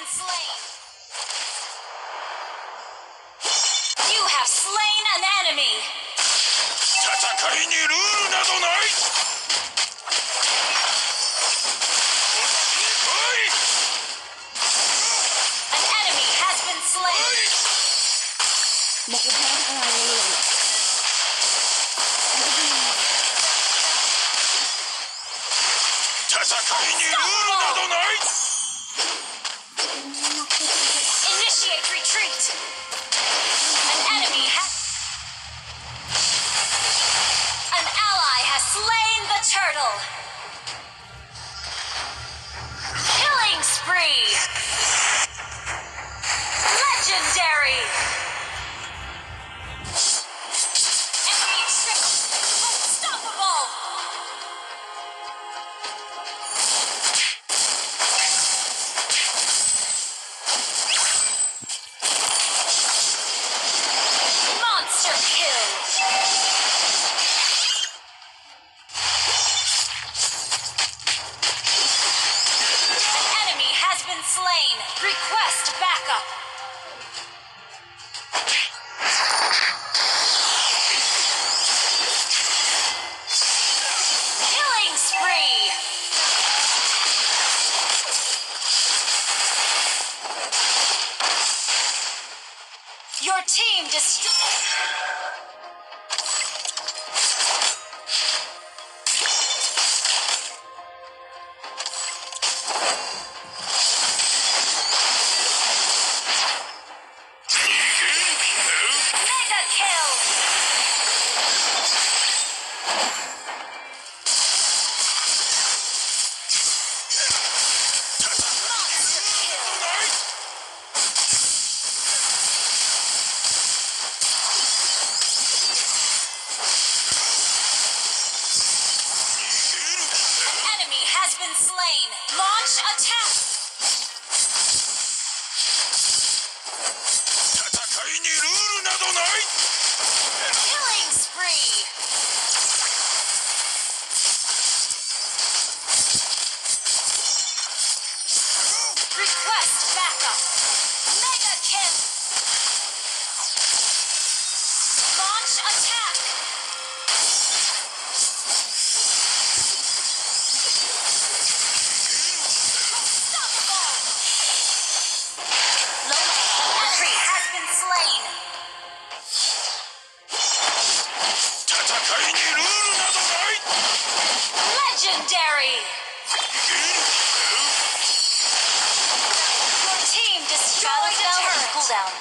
been slain. You have slain an enemy. 戦いにルールなどない。 An enemy has been slain. บอกว่าแพ้อะไรเลย 戦いにルールなどない。 Initiate retreat. An enemy has... An ally has slain the turtle. Killing spree. Legendary. Enemy triple. Unstoppable. Monster kill. An enemy has been slain. Request backup. Killing spree. Your team destroyed. Mega kill. Monster kill. Enemy has been slain. Launch attack. 戦いにルールなどない。 Killing spree. Request backup. Mega kill. Launch attack. Unstoppable. Low entry has been slain. 戦いにルールなどない。 Legendary. Your team destroyed a turret. Cooldown.